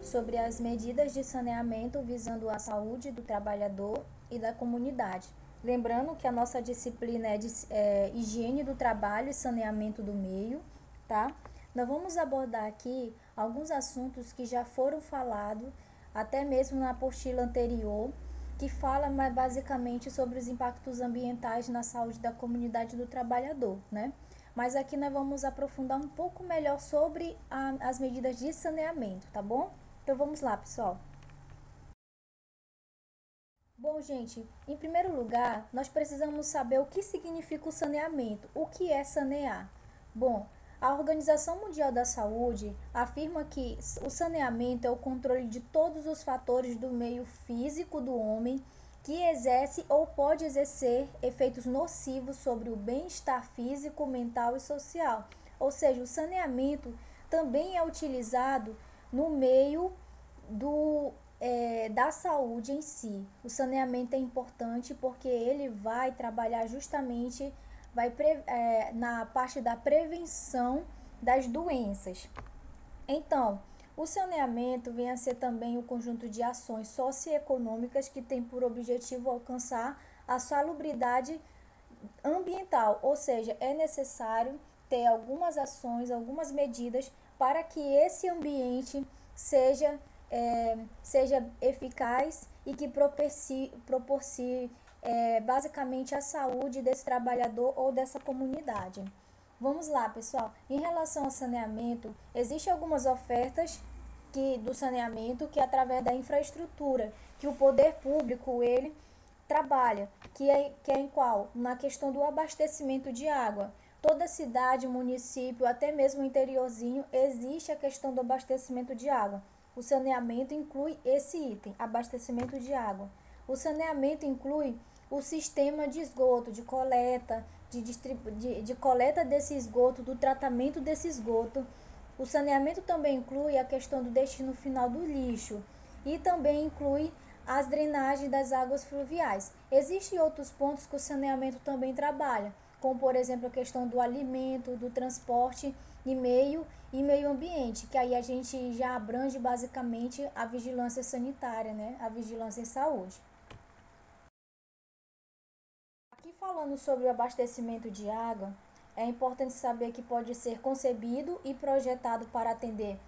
sobre as medidas de saneamento visando a saúde do trabalhador e da comunidade. Lembrando que a nossa disciplina é de higiene do trabalho e saneamento do meio, tá? Nós vamos abordar aqui alguns assuntos que já foram falados, até mesmo na apostila anterior, que fala mais basicamente sobre os impactos ambientais na saúde da comunidade do trabalhador, né? Mas aqui nós vamos aprofundar um pouco melhor sobre as medidas de saneamento, tá bom? Então vamos lá, pessoal. Bom, gente, em primeiro lugar, nós precisamos saber o que significa o saneamento. O que é sanear? Bom, a Organização Mundial da Saúde afirma que o saneamento é o controle de todos os fatores do meio físico do homem que exerce ou pode exercer efeitos nocivos sobre o bem-estar físico, mental e social. Ou seja, o saneamento também é utilizado no meio da saúde em si. O saneamento é importante porque ele vai trabalhar justamente na parte da prevenção das doenças. Então, o saneamento vem a ser também um conjunto de ações socioeconômicas que tem por objetivo alcançar a salubridade ambiental, ou seja, é necessário ter algumas ações, algumas medidas para que esse ambiente seja eficaz e que proporcione basicamente a saúde desse trabalhador ou dessa comunidade. Vamos lá, pessoal. Em relação ao saneamento, existem algumas ofertas do saneamento que através da infraestrutura que o poder público ele trabalha, que é em qual? Na questão do abastecimento de água. Toda cidade, município, até mesmo o interiorzinho, existe a questão do abastecimento de água. O saneamento inclui esse item, abastecimento de água. O saneamento inclui o sistema de esgoto, de coleta, de coleta desse esgoto, do tratamento desse esgoto. O saneamento também inclui a questão do destino final do lixo e também inclui as drenagens das águas fluviais. Existem outros pontos que o saneamento também trabalha, como por exemplo a questão do alimento, do transporte e meio ambiente, que aí a gente já abrange basicamente a vigilância sanitária, né? A vigilância em saúde. Aqui falando sobre o abastecimento de água, é importante saber que pode ser concebido e projetado para atender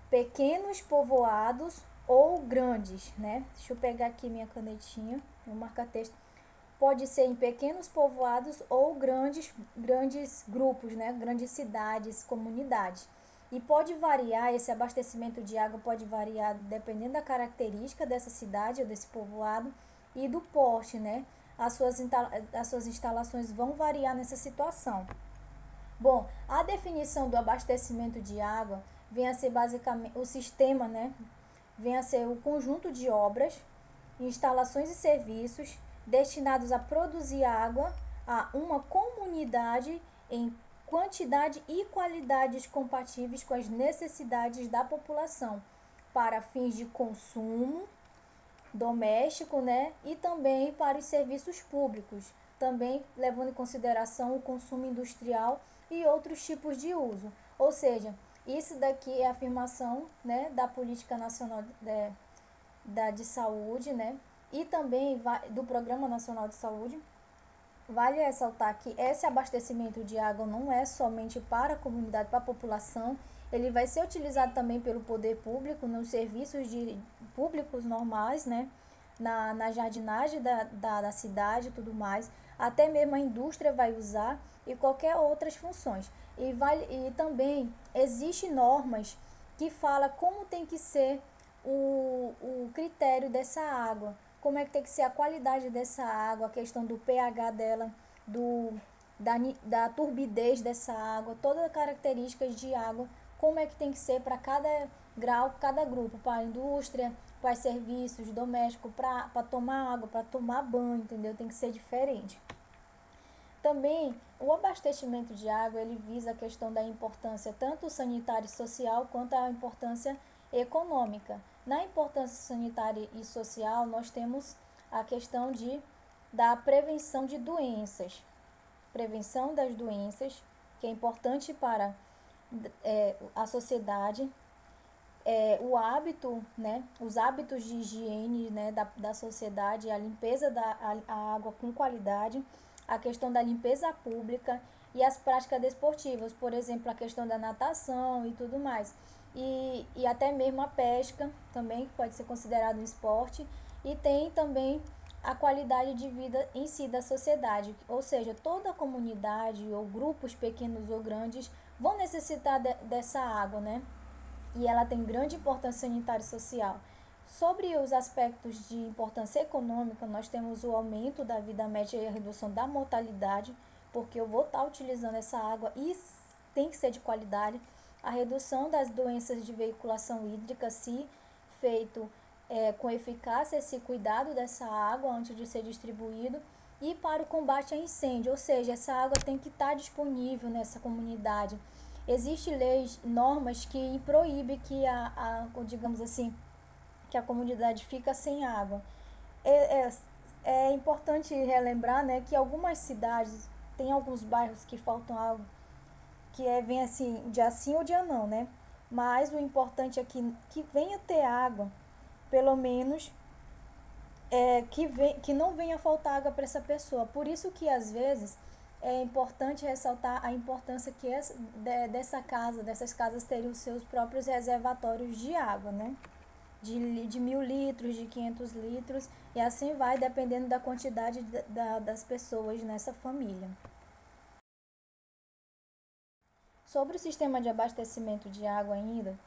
pequenos povoados ou grandes, né? Deixa eu pegar aqui minha canetinha, vou marcar texto. Pode ser em pequenos povoados ou grandes grupos, né? Grandes cidades, comunidades. E pode variar, esse abastecimento de água pode variar dependendo da característica dessa cidade ou desse povoado e do porte, né? As suas instalações vão variar nessa situação. Bom, a definição do abastecimento de água vem a ser basicamente o sistema, né? Vem a ser o conjunto de obras, instalações e serviços destinados a produzir água a uma comunidade em quantidade e qualidades compatíveis com as necessidades da população para fins de consumo doméstico, né? E também para os serviços públicos, também levando em consideração o consumo industrial e outros tipos de uso. Ou seja, isso daqui é a afirmação, né, da Política Nacional de Saúde, né? E também do Programa Nacional de Saúde. Vale ressaltar que esse abastecimento de água não é somente para a comunidade, para a população, ele vai ser utilizado também pelo poder público nos serviços públicos normais, né? Na jardinagem da cidade e tudo mais. Até mesmo a indústria vai usar e qualquer outras funções. E também existem normas que falam como tem que ser o critério dessa água, como é que tem que ser a qualidade dessa água, a questão do pH dela, da turbidez dessa água, todas as características de água, como é que tem que ser para cada grau, cada grupo, para a indústria, para serviços domésticos, para tomar água, para tomar banho, entendeu? Tem que ser diferente. Também o abastecimento de água ele visa a questão da importância tanto sanitária e social quanto a importância econômica. Na importância sanitária e social nós temos a questão da prevenção de doenças, prevenção das doenças que é importante para a sociedade, o hábito, né, os hábitos de higiene, né, da sociedade, a limpeza a água com qualidade, a questão da limpeza pública e as práticas desportivas, por exemplo, a questão da natação e tudo mais. E até mesmo a pesca também, que pode ser considerado um esporte, e tem também a qualidade de vida em si da sociedade, ou seja, toda a comunidade ou grupos pequenos ou grandes vão necessitar dessa água, né? E ela tem grande importância sanitária e social. Sobre os aspectos de importância econômica, nós temos o aumento da vida média e a redução da mortalidade, porque eu vou estar utilizando essa água e tem que ser de qualidade. A redução das doenças de veiculação hídrica, se feito com eficácia esse cuidado dessa água antes de ser distribuído, e para o combate a incêndio, ou seja, essa água tem que estar disponível nessa comunidade. Existem leis, normas que proíbem que digamos assim, que a comunidade fica sem água. É importante relembrar, né, que algumas cidades tem alguns bairros que faltam água, que vem assim, dia sim ou dia não, né? Mas o importante é que venha ter água, pelo menos que não venha faltar água para essa pessoa. Por isso que às vezes é importante ressaltar a importância que dessas casas terem os seus próprios reservatórios de água, né? De 1.000 litros, de 500 litros, e assim vai, dependendo da quantidade das pessoas nessa família. Sobre o sistema de abastecimento de água ainda,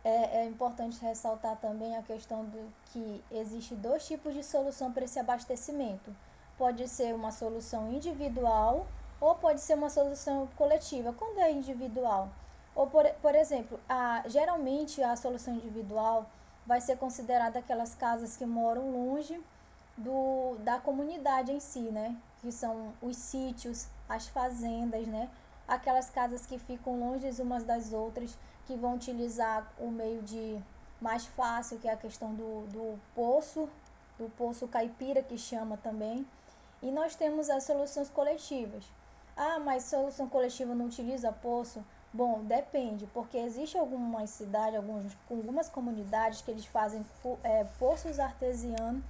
é importante ressaltar também a questão do que existe dois tipos de solução para esse abastecimento. Pode ser uma solução individual ou pode ser uma solução coletiva. Quando é individual? Ou, por exemplo, geralmente a solução individual vai ser considerada aquelas casas que moram longe da comunidade em si, né? Que são os sítios, as fazendas, né? Aquelas casas que ficam longe umas das outras, que vão utilizar o meio de mais fácil, que é a questão do poço caipira, que chama também. E nós temos as soluções coletivas. Ah, mas solução coletiva não utiliza poço? Bom, depende, porque existe algumas cidades, algumas comunidades que eles fazem poços artesianos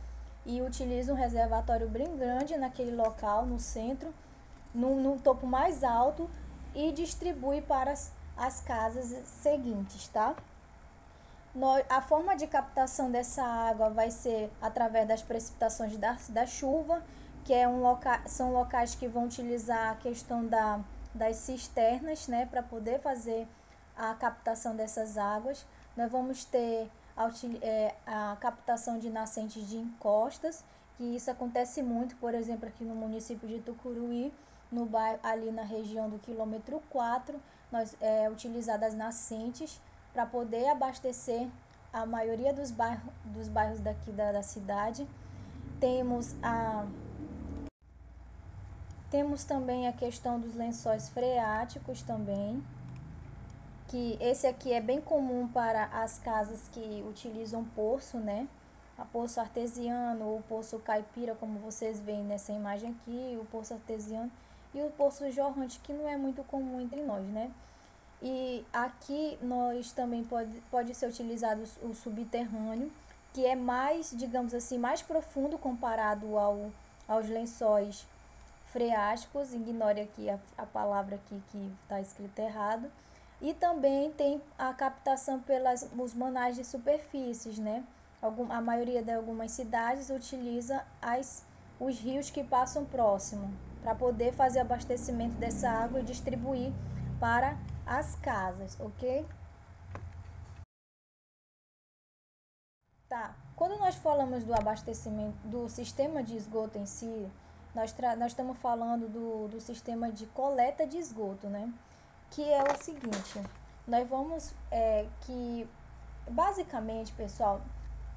e utilizam um reservatório bem grande naquele local, no centro, no topo mais alto, e distribui para as casas seguintes, tá? A forma de captação dessa água vai ser através das precipitações da chuva, que são locais que vão utilizar a questão das cisternas, né, para poder fazer a captação dessas águas. Nós vamos ter a captação de nascentes de encostas, que isso acontece muito, por exemplo, aqui no município de Tucuruí, no bairro, ali na região do quilômetro 4, utilizadas nascentes para poder abastecer a maioria dos bairros daqui da cidade. Temos também a questão dos lençóis freáticos também, que esse aqui é bem comum para as casas que utilizam poço, né? A poço artesiano ou poço caipira, como vocês veem nessa imagem aqui, o poço artesiano e o poço jorrante, que não é muito comum entre nós, né? E aqui nós também pode ser utilizado o subterrâneo, que é mais, digamos assim, mais profundo comparado aos lençóis freáticos. Ignore aqui a palavra aqui que está escrita errado. E também tem a captação os manais de superfícies, né? A maioria de algumas cidades utiliza os rios que passam próximo para poder fazer abastecimento dessa água e distribuir para as casas, ok? Tá. Quando nós falamos do abastecimento do sistema de esgoto em si, nós estamos falando do sistema de coleta de esgoto, né? Que é o seguinte, nós vamos que basicamente, pessoal,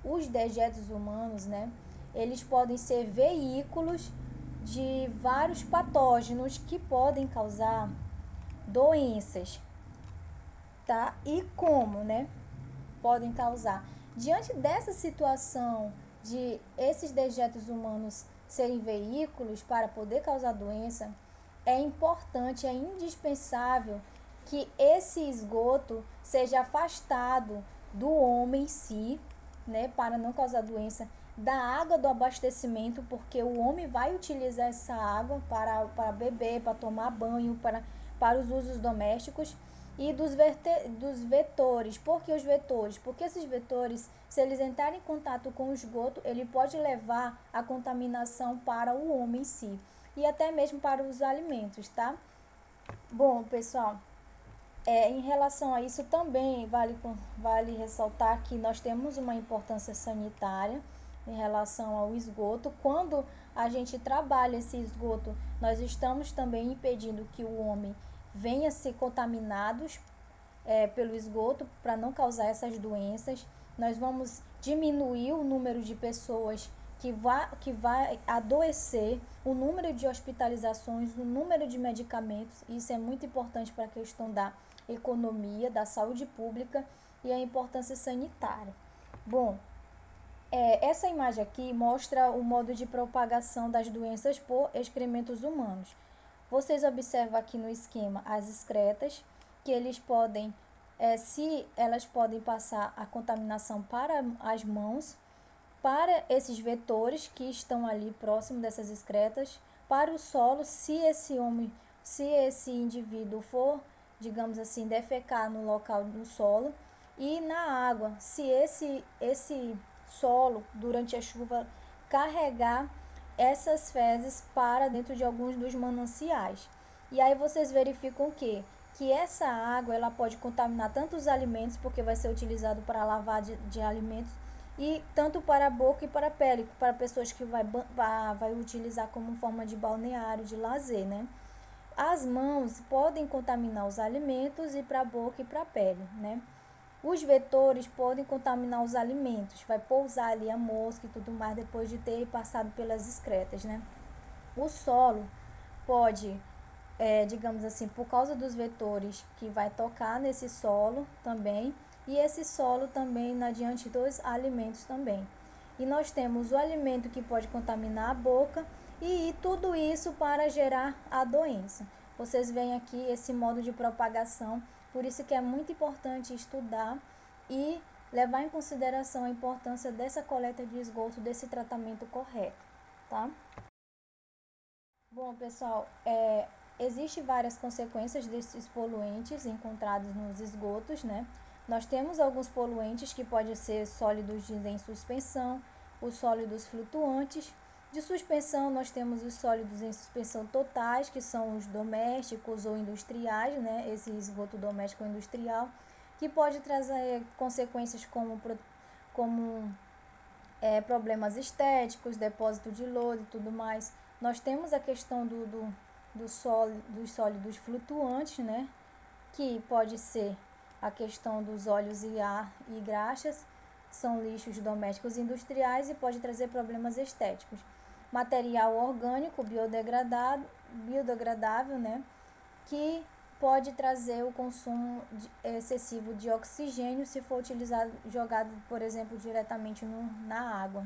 os dejetos humanos, né? Eles podem ser veículos de vários patógenos que podem causar doenças, tá? E como, né? Podem causar. Diante dessa situação de esses dejetos humanos serem veículos para poder causar doença, é importante, é indispensável que esse esgoto seja afastado do homem em si, né, para não causar doença, da água do abastecimento, porque o homem vai utilizar essa água para beber, para tomar banho, para os usos domésticos, e dos vetores. Por que os vetores? Porque esses vetores, se eles entrarem em contato com o esgoto, ele pode levar a contaminação para o homem em si, e até mesmo para os alimentos, tá? Bom, pessoal, em relação a isso também vale ressaltar que nós temos uma importância sanitária em relação ao esgoto. Quando a gente trabalha esse esgoto, nós estamos também impedindo que o homem venha ser contaminados pelo esgoto para não causar essas doenças. Nós vamos diminuir o número de pessoas que vai adoecer, o número de hospitalizações, o número de medicamentos. Isso é muito importante para a questão da economia, da saúde pública e a importância sanitária. Bom, essa imagem aqui mostra o modo de propagação das doenças por excrementos humanos. Vocês observam aqui no esquema as excretas, que eles podem, se elas podem passar a contaminação para as mãos, para esses vetores que estão ali próximo dessas excretas, para o solo, se esse indivíduo for, digamos assim, defecar no local do solo, e na água, se esse solo, durante a chuva, carregar essas fezes para dentro de alguns dos mananciais. E aí vocês verificam que essa água ela pode contaminar tanto os alimentos, porque vai ser utilizado para lavar de alimentos, e tanto para a boca e para a pele, para pessoas que vai utilizar como forma de balneário, de lazer, né? As mãos podem contaminar os alimentos e para a boca e para a pele, né? Os vetores podem contaminar os alimentos, vai pousar ali a mosca e tudo mais depois de ter passado pelas excretas, né? O solo pode, digamos assim, por causa dos vetores que vai tocar nesse solo também, e esse solo também na diante dos alimentos também. E nós temos o alimento que pode contaminar a boca e tudo isso para gerar a doença. Vocês veem aqui esse modo de propagação, por isso que é muito importante estudar e levar em consideração a importância dessa coleta de esgoto, desse tratamento correto, tá? Bom, pessoal, existem várias consequências desses poluentes encontrados nos esgotos, né? Nós temos alguns poluentes que podem ser sólidos em suspensão, os sólidos flutuantes. De suspensão, nós temos os sólidos em suspensão totais, que são os domésticos ou industriais, né? Esse esgoto doméstico ou industrial, que pode trazer consequências como problemas estéticos, depósito de lodo e tudo mais. Nós temos a questão dos sólidos flutuantes, né? Que pode ser a questão dos óleos e graxas, são lixos domésticos e industriais e pode trazer problemas estéticos. Material orgânico biodegradável, né? Que pode trazer o consumo excessivo de oxigênio se for jogado, por exemplo, diretamente na água.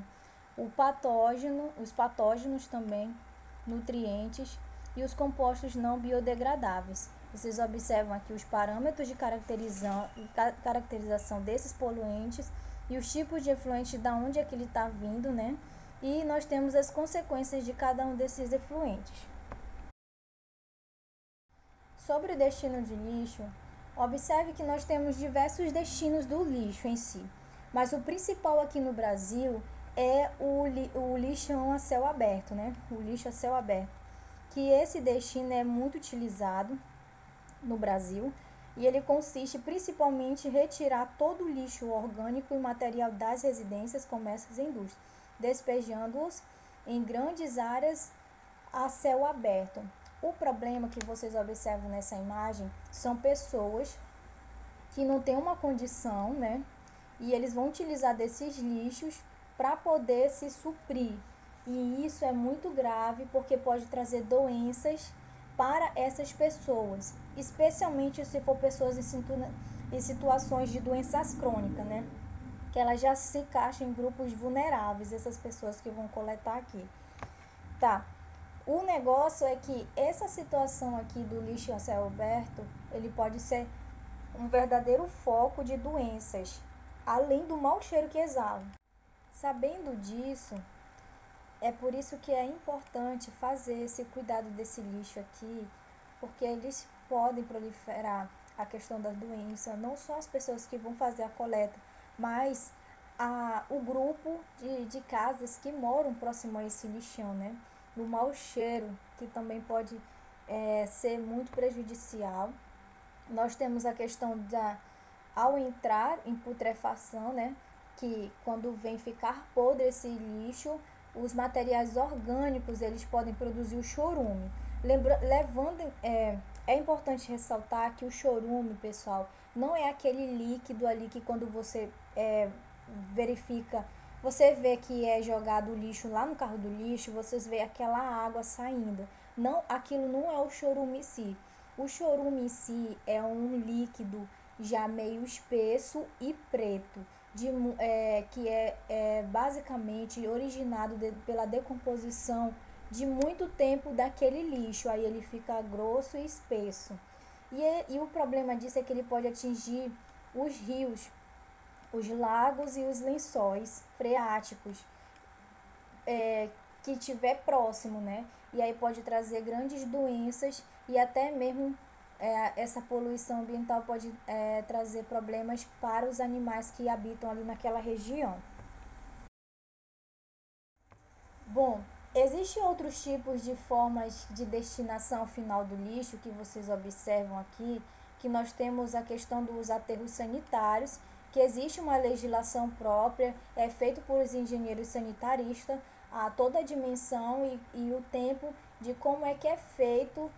Os patógenos também, nutrientes e os compostos não biodegradáveis. Vocês observam aqui os parâmetros de caracterização desses poluentes e os tipos de efluentes, da onde é que ele está vindo, né? E nós temos as consequências de cada um desses efluentes. Sobre o destino de lixo, observe que nós temos diversos destinos do lixo em si, mas o principal aqui no Brasil é o lixão a céu aberto, né? O lixo a céu aberto, que esse destino é muito utilizado no Brasil e ele consiste principalmente em retirar todo o lixo orgânico e material das residências, comércios e indústrias, despejando-os em grandes áreas a céu aberto. O problema que vocês observam nessa imagem são pessoas que não têm uma condição, né? E eles vão utilizar desses lixos para poder se suprir. E isso é muito grave porque pode trazer doenças para essas pessoas, especialmente se for pessoas em situações de doenças crônicas, né? Que elas já se encaixam em grupos vulneráveis, essas pessoas que vão coletar aqui. Tá. O negócio é que essa situação aqui do lixo a céu aberto, ele pode ser um verdadeiro foco de doenças, além do mau cheiro que exalam. Sabendo disso, é por isso que é importante fazer esse cuidado desse lixo aqui, porque eles podem proliferar a questão da doença, não só as pessoas que vão fazer a coleta, mas o grupo de casas que moram próximo a esse lixão, né? O mau cheiro, que também pode ser muito prejudicial. Nós temos a questão ao entrar em putrefação, né? Que quando vem ficar podre esse lixo, os materiais orgânicos eles podem produzir o chorume. É importante ressaltar que o chorume, pessoal, não é aquele líquido ali que quando você verifica, você vê que é jogado o lixo lá no carro do lixo, vocês vê aquela água saindo. Não, aquilo não é o chorume em si. O chorume em si é um líquido já meio espesso e preto, que é basicamente originado pela decomposição de muito tempo daquele lixo. Aí ele fica grosso e espesso. E o problema disso é que ele pode atingir os rios, os lagos e os lençóis freáticos que tiver próximo, né? E aí pode trazer grandes doenças e até mesmo essa poluição ambiental pode trazer problemas para os animais que habitam ali naquela região. Bom, existem outros tipos de formas de destinação final do lixo que vocês observam aqui, que nós temos a questão dos aterros sanitários, que existe uma legislação própria, é feito por os engenheiros sanitaristas, a toda a dimensão e o tempo de como é que é feito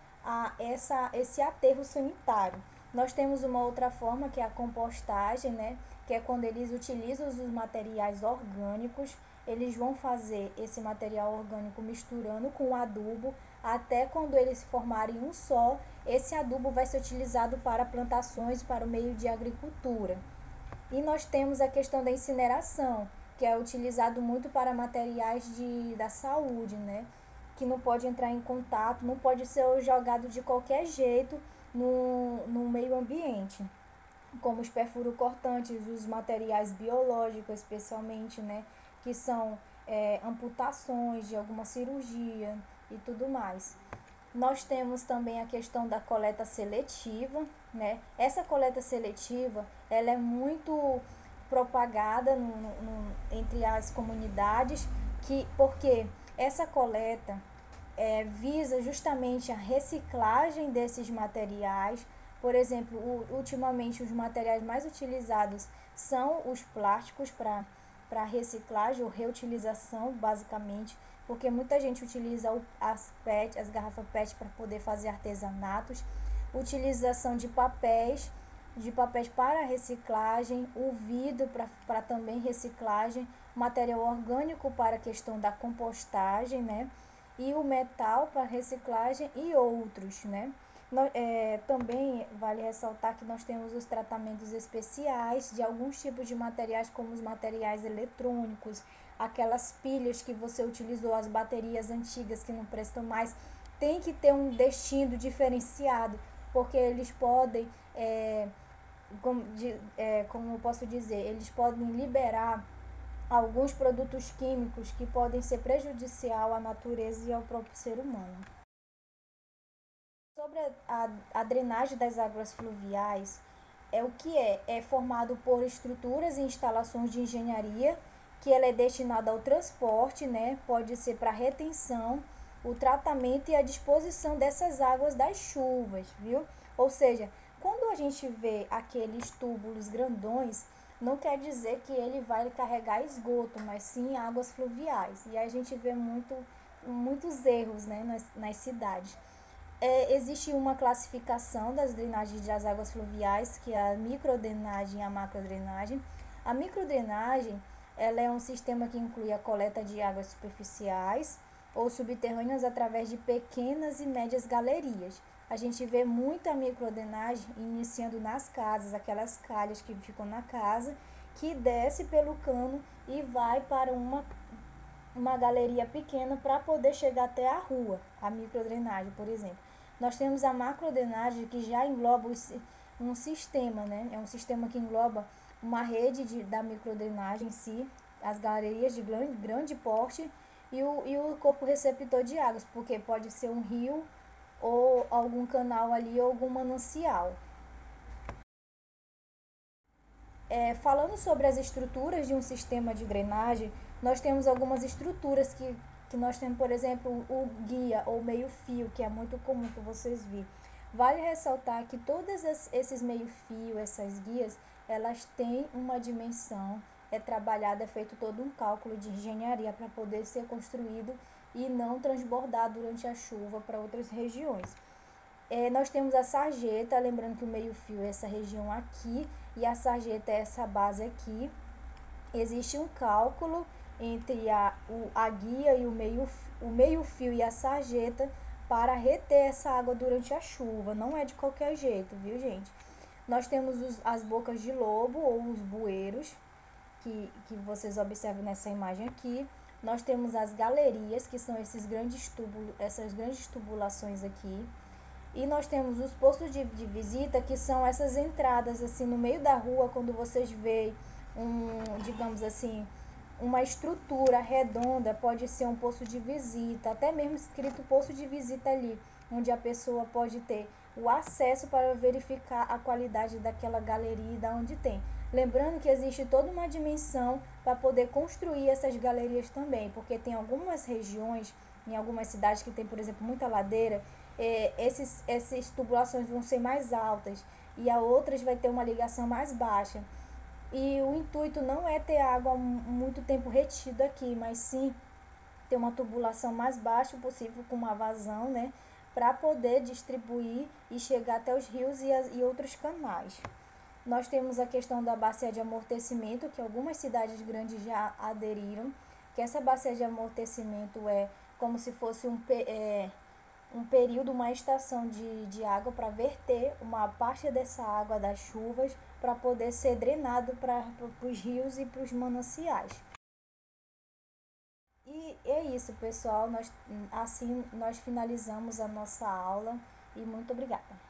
esse aterro sanitário. Nós temos uma outra forma que é a compostagem, né? Que é quando eles utilizam os materiais orgânicos, eles vão fazer esse material orgânico misturando com o adubo, até quando eles se formarem um só, esse adubo vai ser utilizado para plantações, para o meio de agricultura. E nós temos a questão da incineração, que é utilizado muito para materiais da saúde, né? Que não pode entrar em contato, não pode ser jogado de qualquer jeito no meio ambiente, como os perfurocortantes, os materiais biológicos especialmente, né? Que são amputações de alguma cirurgia e tudo mais. Nós temos também a questão da coleta seletiva, né? Essa coleta seletiva, ela é muito propagada entre as comunidades, porque essa coleta visa justamente a reciclagem desses materiais. Por exemplo, ultimamente os materiais mais utilizados são os plásticos para reciclagem ou reutilização, basicamente, porque muita gente utiliza as garrafas PET para poder fazer artesanatos, utilização de papéis para reciclagem, o vidro para também reciclagem, material orgânico para a questão da compostagem, né? E o metal para reciclagem e outros, né? Também vale ressaltar que nós temos os tratamentos especiais de alguns tipos de materiais, como os materiais eletrônicos, aquelas pilhas que você utilizou, as baterias antigas que não prestam mais, tem que ter um destino diferenciado, porque eles podem, como eu posso dizer, eles podem liberar alguns produtos químicos que podem ser prejudicial à natureza e ao próprio ser humano. Sobre a drenagem das águas fluviais, o que é formado por estruturas e instalações de engenharia, que ela é destinada ao transporte, né? Pode ser para retenção, o tratamento e a disposição dessas águas das chuvas, viu? Ou seja, quando a gente vê aqueles túbulos grandões, não quer dizer que ele vai carregar esgoto, mas sim águas fluviais. E a gente vê muitos erros, né, nas cidades. Existe uma classificação das drenagens das águas fluviais, que é a microdrenagem e a macrodrenagem. A microdrenagem, ela é um sistema que inclui a coleta de águas superficiais ou subterrâneas através de pequenas e médias galerias. A gente vê muita microdrenagem iniciando nas casas, aquelas calhas que ficam na casa, que desce pelo cano e vai para uma galeria pequena para poder chegar até a rua, a microdrenagem, por exemplo. Nós temos a macrodrenagem, que já engloba um sistema, né? É um sistema que engloba uma rede da microdrenagem em si, as galerias de grande porte e o corpo receptor de águas, porque pode ser um rio ou algum canal ali ou algum manancial. Falando sobre as estruturas de um sistema de drenagem, nós temos algumas estruturas que nós temos, por exemplo, o guia ou meio-fio, que é muito comum que vocês viram. Vale ressaltar que todos esses meio-fio, essas guias, elas têm uma dimensão, é trabalhado, é feito todo um cálculo de engenharia para poder ser construído e não transbordar durante a chuva para outras regiões. Nós temos a sarjeta, lembrando que o meio-fio é essa região aqui e a sarjeta é essa base aqui. Existe um cálculo entre a guia e o meio-fio e a sarjeta para reter essa água durante a chuva. Não é de qualquer jeito, viu, gente? Nós temos as bocas de lobo ou os bueiros, que vocês observam nessa imagem aqui. Nós temos as galerias, que são essas grandes tubulações aqui. E nós temos os postos de visita, que são essas entradas assim no meio da rua, quando vocês veem digamos assim, uma estrutura redonda, pode ser um posto de visita, até mesmo escrito posto de visita ali, onde a pessoa pode ter o acesso para verificar a qualidade daquela galeria e da onde tem. Lembrando que existe toda uma dimensão para poder construir essas galerias também, porque tem algumas regiões, em algumas cidades que tem, por exemplo, muita ladeira, essas tubulações vão ser mais altas e a outras vai ter uma ligação mais baixa. E o intuito não é ter água muito tempo retida aqui, mas sim ter uma tubulação mais baixa possível, com uma vazão, né, para poder distribuir e chegar até os rios e outros canais. Nós temos a questão da bacia de amortecimento, que algumas cidades grandes já aderiram, que essa bacia de amortecimento é como se fosse um período, uma estação de água para verter uma parte dessa água das chuvas para poder ser drenado para os rios e para os mananciais. E é isso, pessoal. Assim nós finalizamos a nossa aula e muito obrigada.